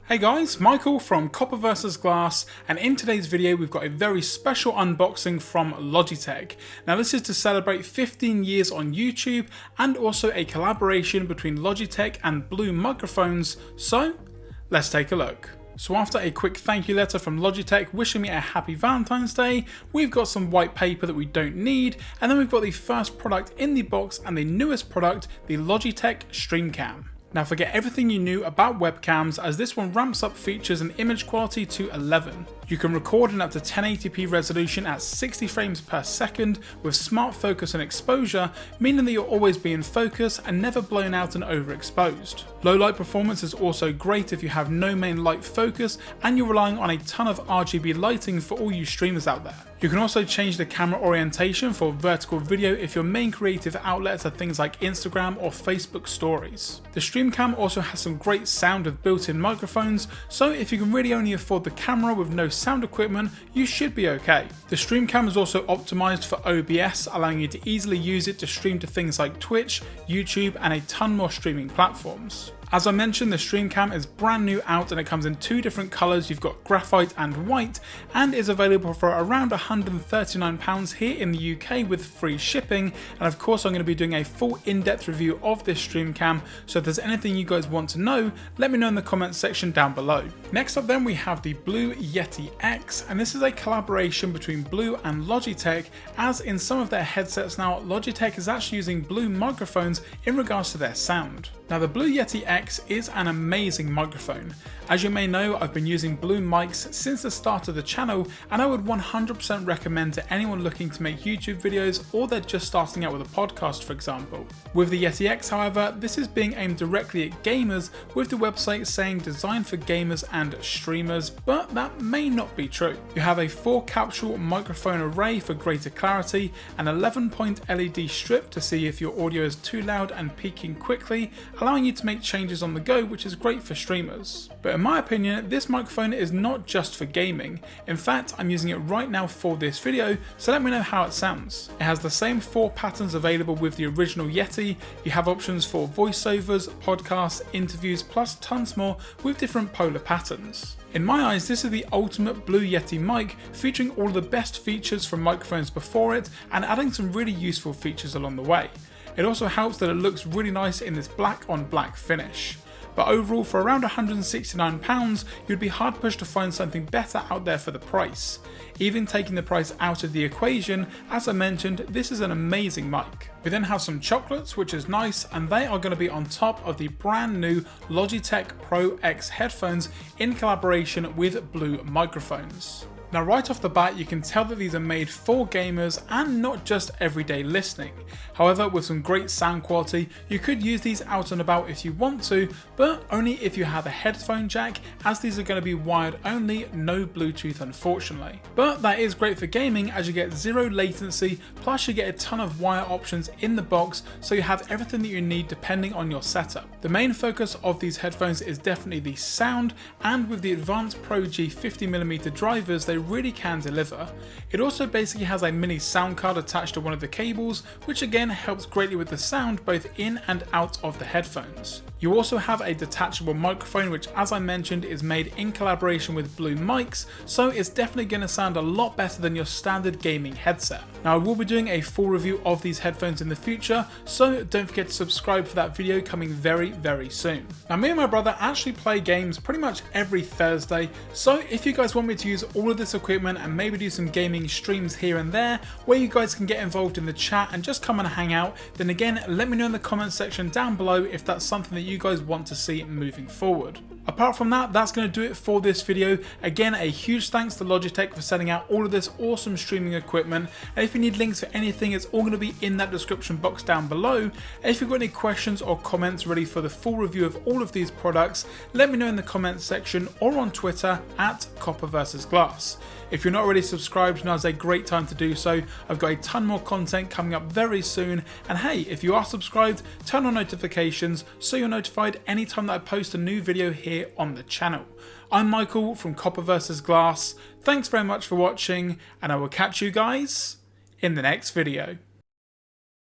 Hey guys, Michael from Copper vs Glass, and in today's video we've got a very special unboxing from Logitech. Now this is to celebrate 15 years on YouTube and also a collaboration between Logitech and Blue microphones, so let's take a look. So after a quick thank you letter from Logitech wishing me a happy Valentine's Day, we've got some white paper that we don't need, and then we've got the first product in the box and the newest product, the Logitech StreamCam. Now forget everything you knew about webcams, as this one ramps up features and image quality to 11. You can record in up to 1080p resolution at 60 frames per second with smart focus and exposure, meaning that you'll always be in focus and never blown out and overexposed. Low light performance is also great if you have no main light focus and you're relying on a ton of RGB lighting for all you streamers out there. You can also change the camera orientation for vertical video if your main creative outlets are things like Instagram or Facebook stories. The StreamCam also has some great sound with built-in microphones, so if you can really only afford the camera with no sound equipment, you should be okay. The StreamCam is also optimized for OBS, allowing you to easily use it to stream to things like Twitch, YouTube, and a ton more streaming platforms. As I mentioned, the StreamCam is brand new out and it comes in two different colours. You've got graphite and white, and is available for around £139 here in the UK with free shipping. And of course I'm going to be doing a full in-depth review of this StreamCam, so if there's anything you guys want to know, let me know in the comments section down below. Next up then we have the Blue Yeti X, and this is a collaboration between Blue and Logitech, as in some of their headsets now Logitech is actually using Blue microphones in regards to their sound. Now the Blue Yeti X is an amazing microphone. As you may know, I've been using Blue mics since the start of the channel, and I would 100% recommend to anyone looking to make YouTube videos or they're just starting out with a podcast for example. With the Yeti X however, this is being aimed directly at gamers, with the website saying designed for gamers and streamers, but that may not be true. You have a 4 capsule microphone array for greater clarity, an 11-point LED strip to see if your audio is too loud and peaking quickly, allowing you to make changes on the go, which is great for streamers. But in my opinion, this microphone is not just for gaming. In fact, I'm using it right now for this video, so let me know how it sounds. It has the same 4 patterns available with the original Yeti. You have options for voiceovers, podcasts, interviews, plus tons more with different polar patterns. In my eyes, this is the ultimate Blue Yeti mic, featuring all of the best features from microphones before it and adding some really useful features along the way. It also helps that it looks really nice in this black on black finish. But overall, for around £169, you'd be hard pushed to find something better out there for the price. Even taking the price out of the equation, as I mentioned, this is an amazing mic. We then have some chocolates, which is nice, and they are going to be on top of the brand new Logitech Pro X headphones in collaboration with Blue microphones. Now right off the bat you can tell that these are made for gamers and not just everyday listening. However, with some great sound quality, you could use these out and about if you want to, but only if you have a headphone jack, as these are going to be wired only, no Bluetooth unfortunately. But that is great for gaming, as you get zero latency, plus you get a ton of wire options in the box, so you have everything that you need depending on your setup. The main focus of these headphones is definitely the sound, and with the advanced Pro G 50mm drivers they really can deliver. It also basically has a mini sound card attached to one of the cables, which again helps greatly with the sound both in and out of the headphones. You also have a detachable microphone, which as I mentioned is made in collaboration with Blue mics, so it's definitely going to sound a lot better than your standard gaming headset. Now I will be doing a full review of these headphones in the future, so don't forget to subscribe for that video coming very soon. Now me and my brother actually play games pretty much every Thursday, so if you guys want me to use all of this equipment and maybe do some gaming streams here and there where you guys can get involved in the chat and just come and hang out, then again let me know in the comments section down below if that's something that you guys want to see moving forward. Apart from that, that's going to do it for this video. Again, a huge thanks to Logitech for sending out all of this awesome streaming equipment, and if you need links for anything, it's all going to be in that description box down below. And if you've got any questions or comments ready for the full review of all of these products, let me know in the comments section or on Twitter at Copper vs Glass. If you're not already subscribed, now's a great time to do so. I've got a ton more content coming up very soon, and hey, if you are subscribed, turn on notifications so you're notified anytime that I post a new video here on the channel. I'm Michael from Copper vs Glass. Thanks very much for watching, and I will catch you guys in the next video.